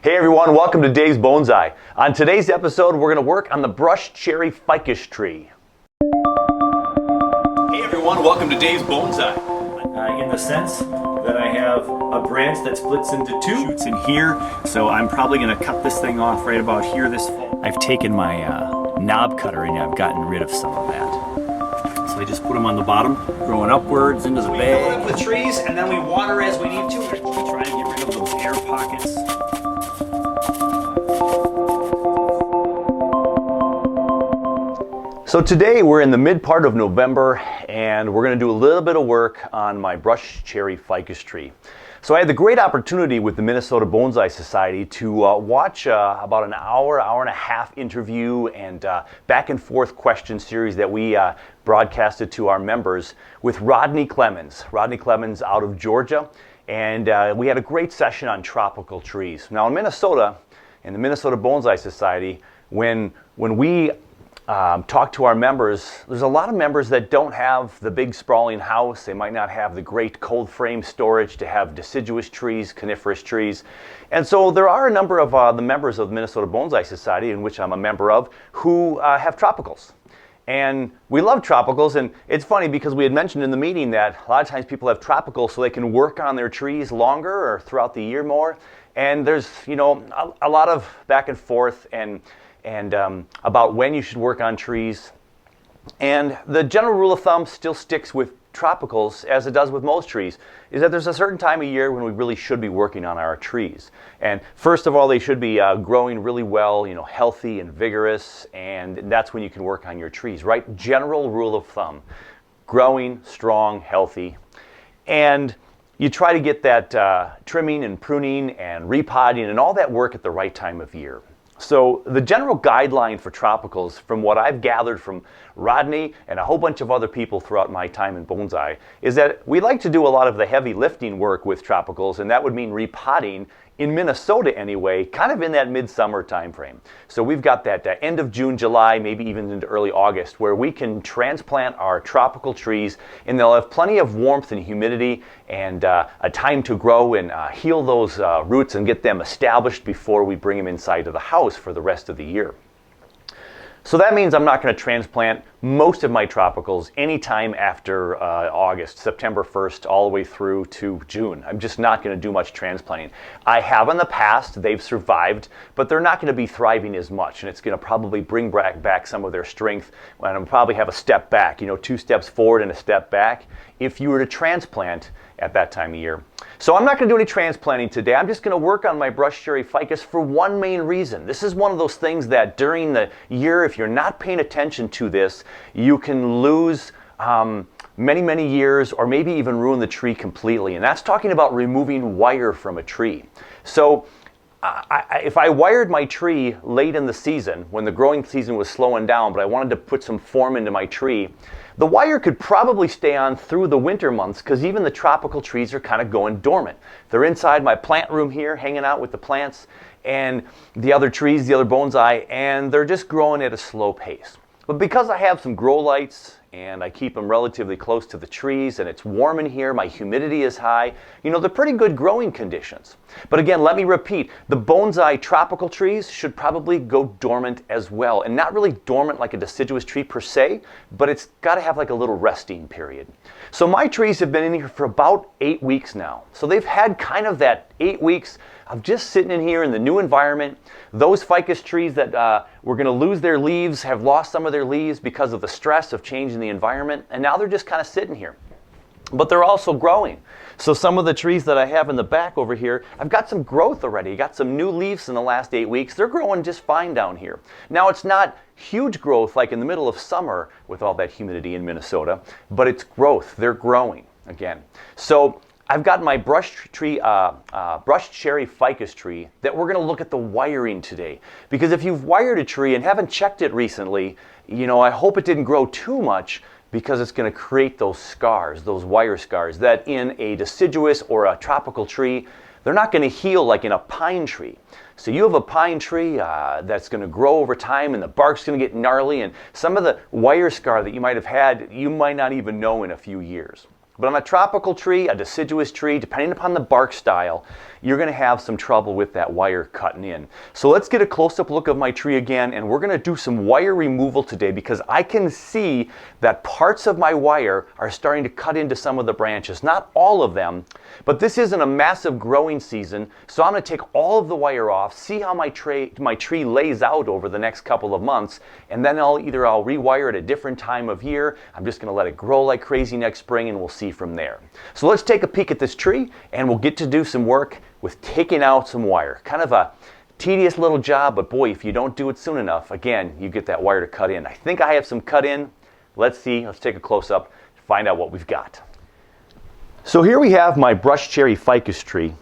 Hey everyone, welcome to Dave's Bonsai. On today's episode, we're going to work on the brush cherry ficus tree. Hey everyone, welcome to Dave's Bonsai. In the sense that I have a branch that splits into two shoots in here, so I'm probably going to cut this thing off right about here this fall. I've taken my knob cutter and I've gotten rid of some of that. So I just put them on the bottom, growing upwards into the bag. We fill up the trees and then we water as we need to. Try to get rid of those air pockets. So today we're in the mid part of November and we're going to do a little bit of work on my brush cherry ficus tree. So I had the great opportunity with the Minnesota Bonsai Society to watch about an hour and a half interview and back and forth question series that we broadcasted to our members with Rodney Clemens. Rodney Clemens out of Georgia, and we had a great session on tropical trees. Now in Minnesota, in the Minnesota Bonsai Society, when we talk to our members, there's a lot of members that don't have the big sprawling house. They might not have the great cold frame storage to have deciduous trees, coniferous trees. And so there are a number of the members of the Minnesota Bonsai Society, in which I'm a member of, who have tropicals. And we love tropicals, and it's funny because we had mentioned in the meeting that a lot of times people have tropicals so they can work on their trees longer or throughout the year more. And there's, you know, a lot of back and forth and about when you should work on trees. And the general rule of thumb still sticks with tropicals, as it does with most trees, is that there's a certain time of year when we really should be working on our trees. And first of all, they should be growing really well, you know, healthy and vigorous, and that's when you can work on your trees, right? General rule of thumb, growing, strong, healthy. And you try to get that trimming and pruning and repotting and all that work at the right time of year. So the general guideline for tropicals, from what I've gathered from Rodney and a whole bunch of other people throughout my time in bonsai, is that we like to do a lot of the heavy lifting work with tropicals, and that would mean repotting in Minnesota anyway, kind of in that midsummer time frame. So we've got that end of June, July, maybe even into early August, where we can transplant our tropical trees, and they'll have plenty of warmth and humidity and a time to grow and heal those roots and get them established before we bring them inside of the house for the rest of the year. So that means I'm not going to transplant most of my tropicals anytime after August, September 1st, all the way through to June. I'm just not going to do much transplanting. I have in the past, they've survived, but they're not going to be thriving as much, and it's going to probably bring back some of their strength, and I'll probably have a step back, you know, 2 steps forward and a step back, if you were to transplant at that time of year. So I'm not going to do any transplanting today. I'm just going to work on my brush cherry ficus for one main reason. This is one of those things that during the year, if you're not paying attention to this, you can lose many years or maybe even ruin the tree completely. And that's talking about removing wire from a tree. So if I wired my tree late in the season, when the growing season was slowing down, but I wanted to put some form into my tree, the wire could probably stay on through the winter months because even the tropical trees are kind of going dormant. They're inside my plant room here, hanging out with the plants and the other trees, the other bonsai, and they're just growing at a slow pace. But because I have some grow lights and I keep them relatively close to the trees and it's warm in here, my humidity is high, you know, they're pretty good growing conditions. But again, let me repeat, the bonsai tropical trees should probably go dormant as well, and not really dormant like a deciduous tree per se, but it's got to have like a little resting period. So my trees have been in here for about 8 weeks now. So they've had kind of that 8 weeks of just sitting in here in the new environment. Those ficus trees that were going to lose their leaves have lost some of their leaves because of the stress of changing the environment, and now they're just kind of sitting here. But they're also growing. So some of the trees that I have in the back over here, I've got some growth already. Got some new leaves in the last 8 weeks. They're growing just fine down here. Now it's not huge growth like in the middle of summer with all that humidity in Minnesota, but it's growth. They're growing again. So I've got my brush cherry ficus tree that we're going to look at the wiring today. Because if you've wired a tree and haven't checked it recently, you know, I hope it didn't grow too much, because it's going to create those scars, those wire scars, that in a deciduous or a tropical tree, they're not going to heal like in a pine tree. So you have a pine tree that's going to grow over time and the bark's going to get gnarly, and some of the wire scar that you might have had, you might not even know in a few years. But on a tropical tree, a deciduous tree, depending upon the bark style, you're going to have some trouble with that wire cutting in. So let's get a close-up look of my tree again, and we're going to do some wire removal today because I can see that parts of my wire are starting to cut into some of the branches. Not all of them, but this isn't a massive growing season, so I'm going to take all of the wire off, see how my tree lays out over the next couple of months, and then I'll rewire at a different time of year. I'm just going to let it grow like crazy next spring, and we'll see from there. So let's take a peek at this tree, and we'll get to do some work with taking out some wire. Kind of a tedious little job, but boy, if you don't do it soon enough, again, you get that wire to cut in. I think I have some cut in. Let's see. Let's take a close-up, find out what we've got. So here we have my brush cherry ficus tree,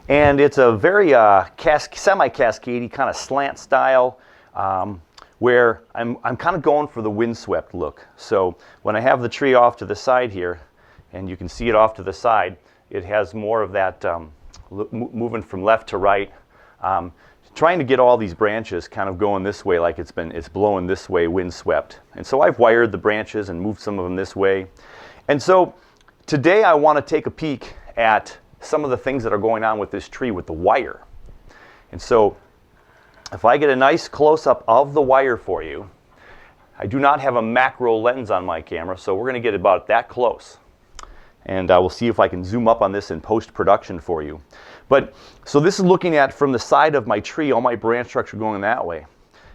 and it's a very semi-cascadey kind of slant style, where I'm kind of going for the windswept look. So when I have the tree off to the side here, and you can see it off to the side, it has more of that moving from left to right, trying to get all these branches kind of going this way, like it's blowing this way, windswept. And so I've wired the branches and moved some of them this way. And so today I want to take a peek at some of the things that are going on with this tree with the wire. And so if I get a nice close-up of the wire for you, I do not have a macro lens on my camera, so we're going to get about that close. And we'll see if I can zoom up on this in post-production for you. But so this is looking at from the side of my tree, all my branch structure going that way.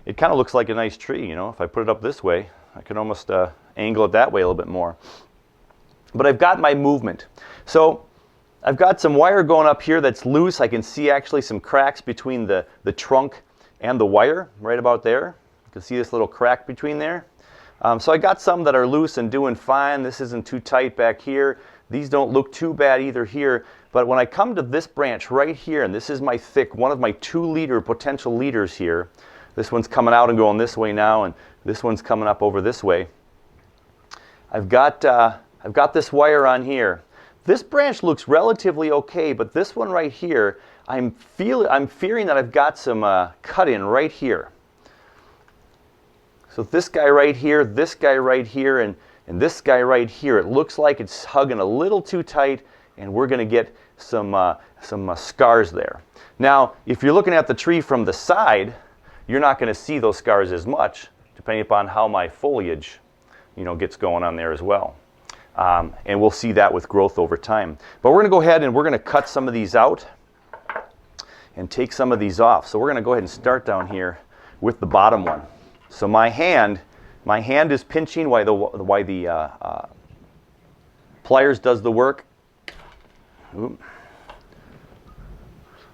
It kind of looks like a nice tree, you know. If I put it up this way, I can almost angle it that way a little bit more. But I've got my movement. So I've got some wire going up here that's loose. I can see actually some cracks between the trunk and the wire right about there. You can see this little crack between there. So I got some that are loose and doing fine. This isn't too tight back here. These don't look too bad either here. But when I come to this branch right here, and this is my one of my 2-liter potential leaders here. This one's coming out and going this way now, and this one's coming up over this way. I've got this wire on here. This branch looks relatively okay, but this one right here, I'm fearing that I've got some cut in right here. So this guy right here, and this guy right here, it looks like it's hugging a little too tight, and we're going to get some scars there. Now, if you're looking at the tree from the side, you're not going to see those scars as much, depending upon how my foliage, gets going on there as well. And we'll see that with growth over time. But we're going to go ahead and we're going to cut some of these out and take some of these off. So we're going to go ahead and start down here with the bottom one. So my hand is pinching while the pliers does the work. Oop.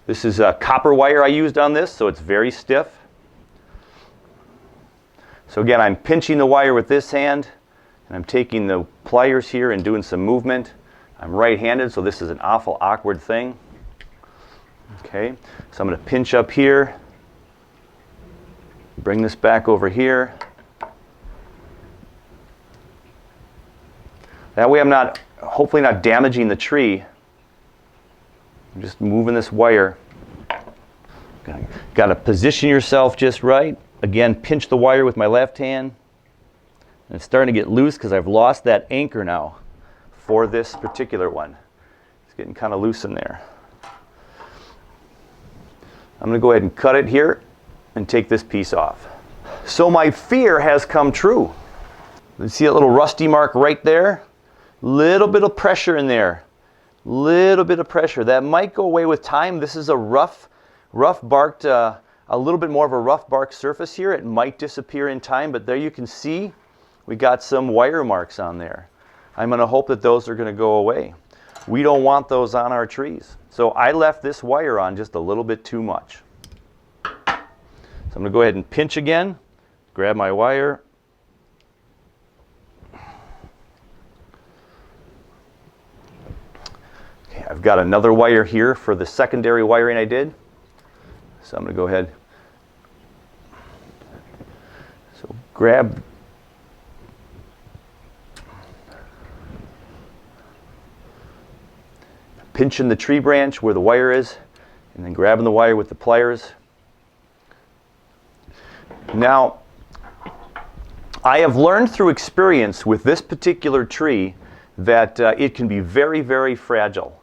This is copper wire I used on this, so it's very stiff. So again, I'm pinching the wire with this hand, and I'm taking the pliers here and doing some movement. I'm right-handed, so this is an awful awkward thing. Okay, so I'm going to pinch up here, bring this back over here. That way I'm hopefully not damaging the tree. I'm just moving this wire. Got to position yourself just right. Again, pinch the wire with my left hand. And it's starting to get loose because I've lost that anchor now for this particular one. It's getting kind of loose in there. I'm going to go ahead and cut it here and take this piece off. So my fear has come true. You see that little rusty mark right there? Little bit of pressure in there. Little bit of pressure. That might go away with time. This is a rough barked, a little bit more of a rough bark surface here. It might disappear in time, but there you can see we got some wire marks on there. I'm going to hope that those are going to go away. We don't want those on our trees. So I left this wire on just a little bit too much. So I'm going to go ahead and pinch again, grab my wire. Okay, I've got another wire here for the secondary wiring I did. So I'm going to go ahead. So grab. Pinching the tree branch where the wire is, and then grabbing the wire with the pliers. Now, I have learned through experience with this particular tree that it can be very, very fragile.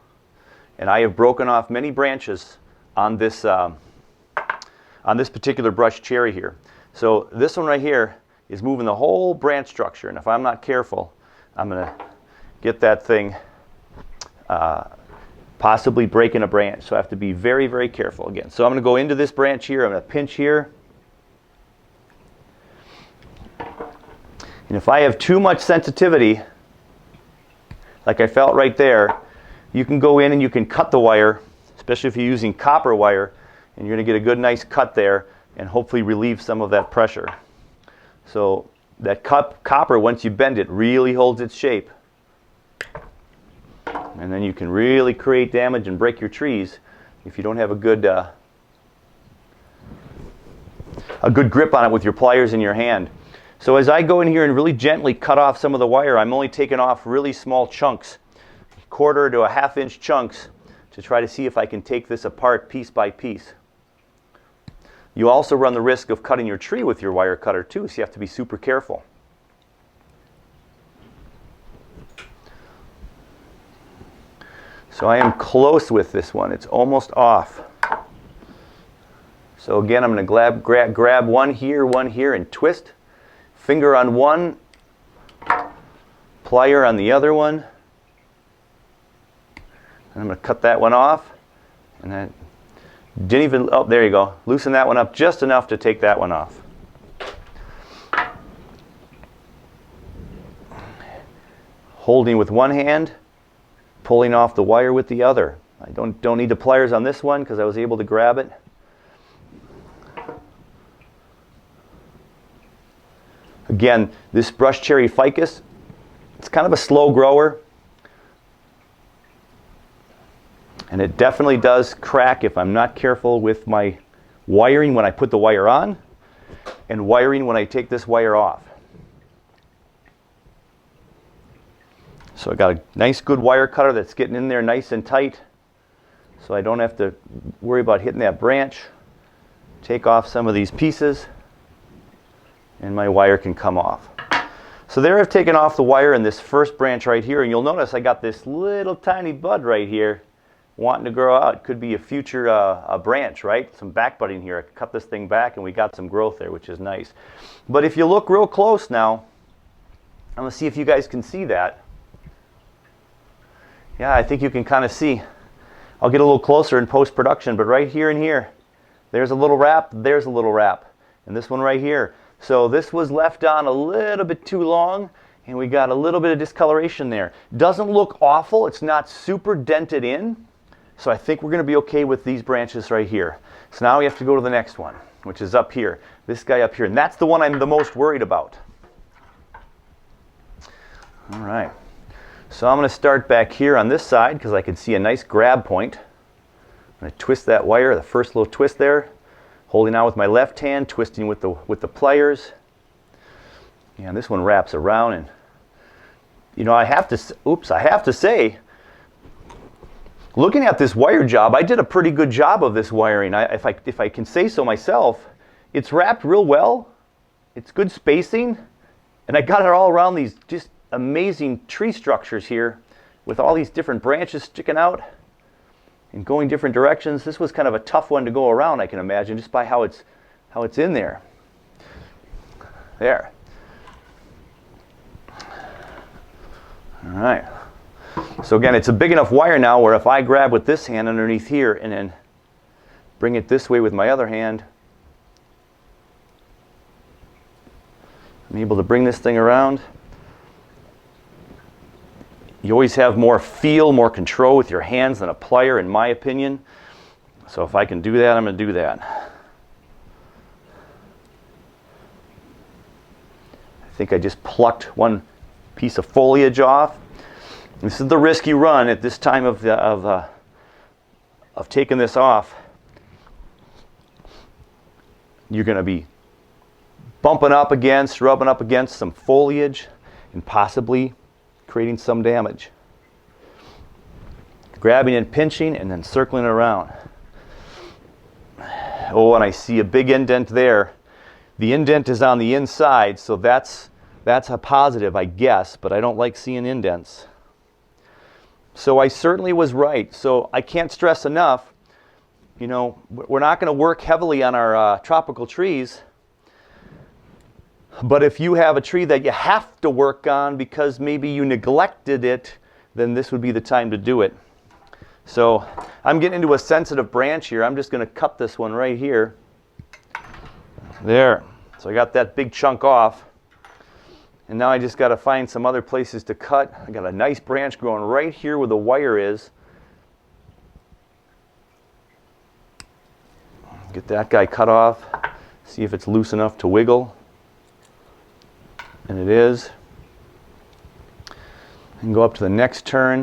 And I have broken off many branches on this particular brush cherry here. So this one right here is moving the whole branch structure, and if I'm not careful, I'm going to get that thing possibly breaking a branch. So I have to be very, very careful again. So I'm going to go into this branch here, I'm going to pinch here. And if I have too much sensitivity, like I felt right there, you can go in and you can cut the wire, especially if you're using copper wire, and you're going to get a good nice cut there and hopefully relieve some of that pressure. So that copper, once you bend it, really holds its shape. And then you can really create damage and break your trees if you don't have a good grip on it with your pliers in your hand. So as I go in here and really gently cut off some of the wire, I'm only taking off really small chunks, 1/4 to a 1/2 inch chunks, to try to see if I can take this apart piece by piece. You also run the risk of cutting your tree with your wire cutter too, so you have to be super careful. So I am close with this one. It's almost off. So again, I'm going to grab one here, and twist. Finger on one, plier on the other one. And I'm going to cut that one off. And then didn't even, oh, there you go. Loosen that one up just enough to take that one off. Holding with one hand, pulling off the wire with the other. I don't need the pliers on this one because I was able to grab it. Again, this brush cherry ficus, it's kind of a slow grower. And it definitely does crack if I'm not careful with my wiring when I put the wire on and wiring when I take this wire off. So I got a nice good wire cutter that's getting in there nice and tight, so I don't have to worry about hitting that branch. Take off some of these pieces and my wire can come off. So there I've taken off the wire in this first branch right here, and you'll notice I got this little tiny bud right here wanting to grow out. It could be a future branch, right? Some back budding here. I could cut this thing back and we got some growth there, which is nice. But if you look real close now, I'm going to see if you guys can see that. Yeah, I think you can kind of see. I'll get a little closer in post-production, but right here and here, there's a little wrap, there's a little wrap, and this one right here. So this was left on a little bit too long, and we got a little bit of discoloration there. Doesn't look awful, it's not super dented in, so I think we're going to be okay with these branches right here. So now we have to go to the next one, which is up here. This guy up here, and that's the one I'm the most worried about. All right. So I'm going to start back here on this side because I can see a nice grab point. I'm going to twist that wire, the first little twist there, holding on with my left hand, twisting with the pliers. And this one wraps around, and you know, I have to say, looking at this wire job, I did a pretty good job of this wiring. If I can say so myself, it's wrapped real well. It's good spacing, and I got it all around these just amazing tree structures here with all these different branches sticking out and going different directions. This was kind of a tough one to go around, I can imagine, just by how it's in there. There. All right. So again, it's a big enough wire now where if I grab with this hand underneath here and then bring it this way with my other hand, I'm able to bring this thing around. You always have more feel, more control with your hands than a plier, in my opinion. So if I can do that, I'm going to do that. I think I just plucked one piece of foliage off. This is the risk you run at this time of taking this off. You're going to be rubbing up against some foliage and possibly creating some damage. Grabbing and pinching and then circling around. Oh, and I see a big indent there. The indent is on the inside, so that's a positive, I guess, but I don't like seeing indents. So I certainly was right. So I can't stress enough, you know, we're not going to work heavily on our tropical trees. But if you have a tree that you have to work on because maybe you neglected it, then this would be the time to do it. So I'm getting into a sensitive branch here. I'm just going to cut this one right here. There. So I got that big chunk off. And now I just got to find some other places to cut. I got a nice branch growing right here where the wire is. Get that guy cut off. See if it's loose enough to wiggle. And it is. And go up to the next turn.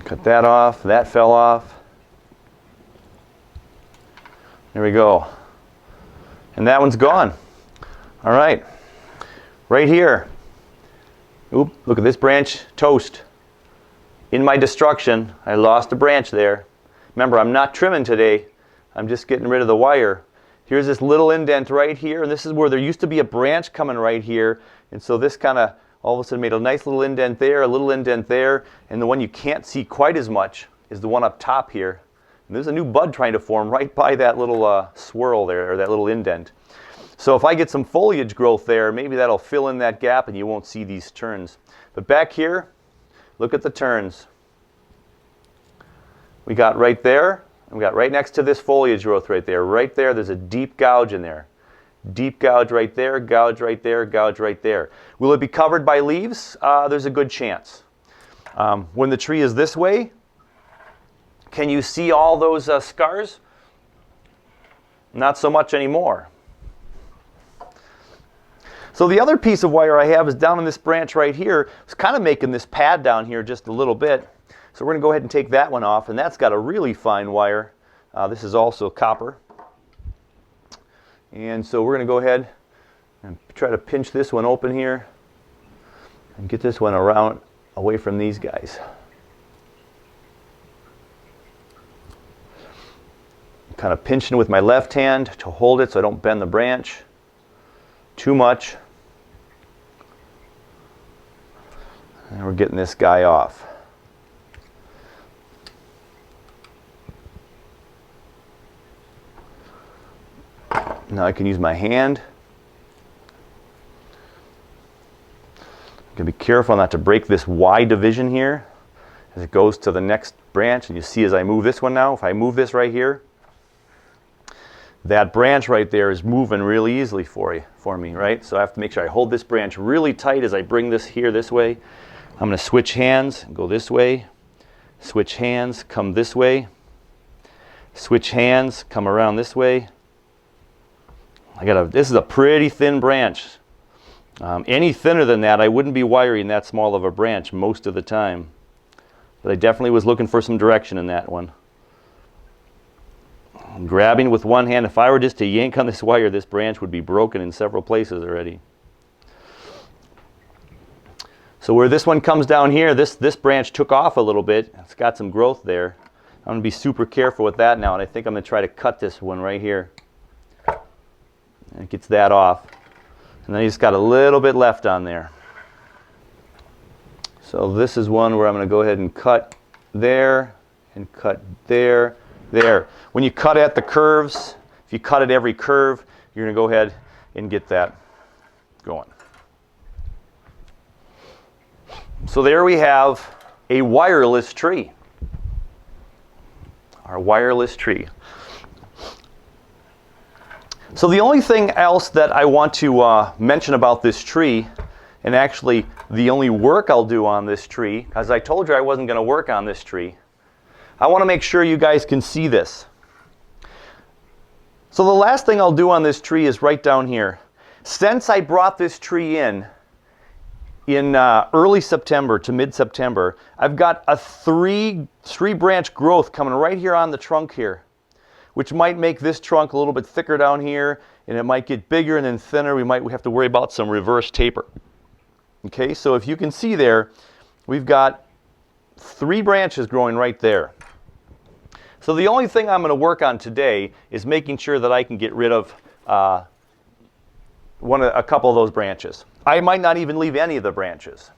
Cut that off. That fell off. There we go. And that one's gone. All right. Right here. Oop, look at this branch. Toast. In my destruction, I lost a branch there. Remember, I'm not trimming today. I'm just getting rid of the wire. Here's this little indent right here, and this is where there used to be a branch coming right here. And so this kind of all of a sudden made a nice little indent there, a little indent there, and the one you can't see quite as much is the one up top here. And there's a new bud trying to form right by that little swirl there, or that little indent. So if I get some foliage growth there, maybe that'll fill in that gap and you won't see these turns. But back here, look at the turns. We got right there, and we got right next to this foliage growth right there. Right there, there's a deep gouge in there. Deep gouge right there, gouge right there, gouge right there. Will it be covered by leaves? There's a good chance. When the tree is this way, can you see all those scars? Not so much anymore. So the other piece of wire I have is down in this branch right here. It's kind of making this pad down here just a little bit. So we're going to go ahead and take that one off, and that's got a really fine wire. This is also copper. And so we're going to go ahead and try to pinch this one open here and get this one around away from these guys. Kind of pinching with my left hand to hold it so I don't bend the branch too much. And we're getting this guy off. Now I can use my hand. I'm going to be careful not to break this Y division here as it goes to the next branch. And you see as I move this one now, if I move this right here, that branch right there is moving really easily for me, right? So I have to make sure I hold this branch really tight as I bring this here this way. I'm going to switch hands and go this way. Switch hands, come this way. Switch hands, come around this way. This is a pretty thin branch. Any thinner than that, I wouldn't be wiring that small of a branch most of the time. But I definitely was looking for some direction in that one. I'm grabbing with one hand. If I were just to yank on this wire, this branch would be broken in several places already. So where this one comes down here, this branch took off a little bit. It's got some growth there. I'm going to be super careful with that now, and I think I'm going to try to cut this one right here. And it gets that off. And then you just got a little bit left on there. So this is one where I'm going to go ahead and cut there, and cut there, there. When you cut at the curves, if you cut at every curve, you're going to go ahead and get that going. So there we have a wireless tree. Our wireless tree. So the only thing else that I want to mention about this tree, and actually the only work I'll do on this tree, because I told you I wasn't going to work on this tree, I want to make sure you guys can see this. So the last thing I'll do on this tree is right down here. Since I brought this tree in early September to mid-September, I've got a three branch growth coming right here on the trunk here, which might make this trunk a little bit thicker down here, and it might get bigger and then thinner. We might have to worry about some reverse taper. Okay, so if you can see there, we've got 3 branches growing right there. So the only thing I'm going to work on today is making sure that I can get rid of a couple of those branches. I might not even leave any of the branches.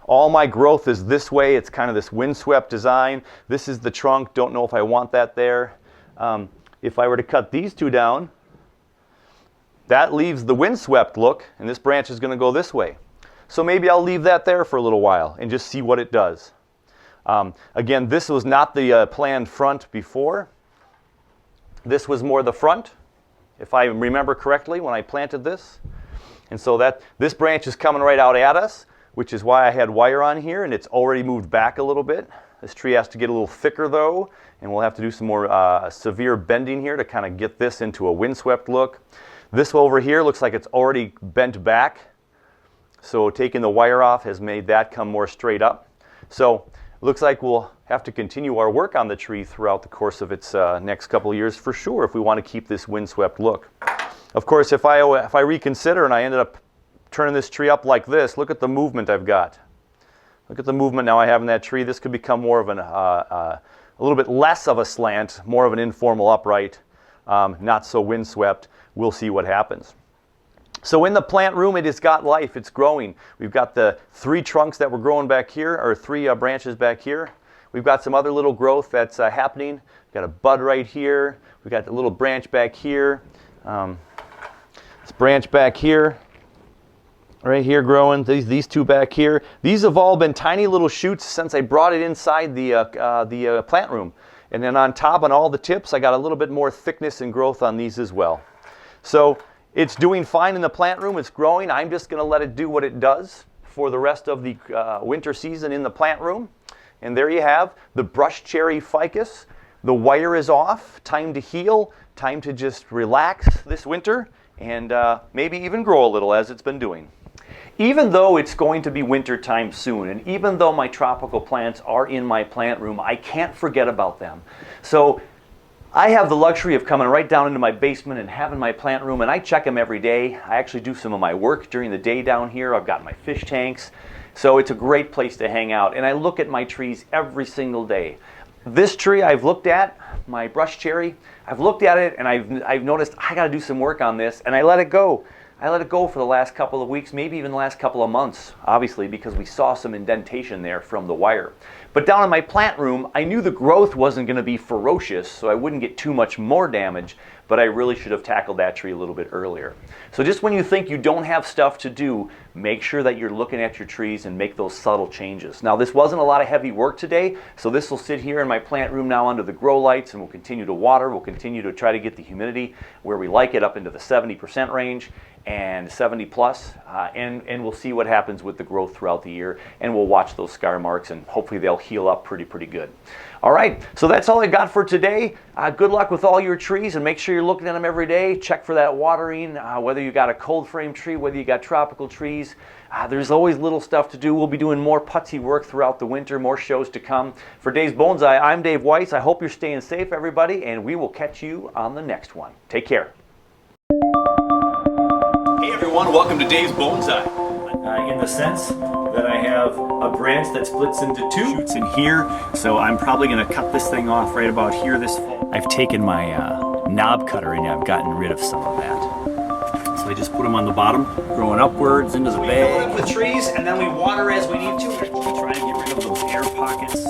All my growth is this way. It's kind of this windswept design. This is the trunk. Don't know if I want that there. If I were to cut these two down, that leaves the windswept look, and this branch is going to go this way. So maybe I'll leave that there for a little while and just see what it does. Again, this was not the planned front before. This was more the front, if I remember correctly, when I planted this. And so this branch is coming right out at us, which is why I had wire on here, and it's already moved back a little bit. This tree has to get a little thicker though, and we'll have to do some more severe bending here to kind of get this into a windswept look. This over here looks like it's already bent back, so taking the wire off has made that come more straight up. So it looks like we'll have to continue our work on the tree throughout the course of its next couple of years for sure if we want to keep this windswept look. Of course, if I reconsider and I ended up turning this tree up like this, look at the movement I've got. Look at the movement now I have in that tree. This could become more of a little bit less of a slant, more of an informal upright, not so windswept. We'll see what happens. So in the plant room, it has got life. It's growing. We've got the 3 trunks that were growing back here, or 3 branches back here. We've got some other little growth that's happening. We've got a bud right here. We've got a little branch back here. This branch back here. Right here growing, these 2 back here. These have all been tiny little shoots since I brought it inside the plant room. And then on top, on all the tips, I got a little bit more thickness and growth on these as well. So it's doing fine in the plant room. It's growing. I'm just going to let it do what it does for the rest of the winter season in the plant room. And there you have the brush cherry ficus. The wire is off. Time to heal. Time to just relax this winter and maybe even grow a little as it's been doing. Even though it's going to be winter time soon, and even though my tropical plants are in my plant room, I can't forget about them. So I have the luxury of coming right down into my basement and having my plant room, and I check them every day. I actually do some of my work during the day down here. I've got my fish tanks. So it's a great place to hang out, and I look at my trees every single day. This tree I've looked at, my brush cherry, I've looked at it and I've noticed I got to do some work on this, and I let it go. I let it go for the last couple of weeks, maybe even the last couple of months, obviously, because we saw some indentation there from the wire. But down in my plant room, I knew the growth wasn't going to be ferocious, so I wouldn't get too much more damage, but I really should have tackled that tree a little bit earlier. So just when you think you don't have stuff to do, make sure that you're looking at your trees and make those subtle changes. Now, this wasn't a lot of heavy work today, so this will sit here in my plant room now under the grow lights, and we'll continue to water. We'll continue to try to get the humidity where we like it, up into the 70% range and 70 plus, and we'll see what happens with the growth throughout the year, and we'll watch those scar marks, and hopefully they'll heal up pretty good. All right, so that's all I got for today. Good luck with all your trees, and make sure you're looking at them every day. Check for that watering, whether you got a cold frame tree, whether you got tropical trees. There's always little stuff to do. We'll be doing more putsy work throughout the winter, more shows to come. For Dave's Bonsai, I'm Dave Weiss. I hope you're staying safe, everybody, and we will catch you on the next one. Take care. Hey everyone, welcome to Dave's Bonsai. In the sense that I have a branch that splits into 2 shoots in here, so I'm probably going to cut this thing off right about here this fall. I've taken my knob cutter and I've gotten rid of some of that. So I just put them on the bottom, growing upwards into the bag. We fill it up with trees and then we water as we need to. We try to get rid of those air pockets.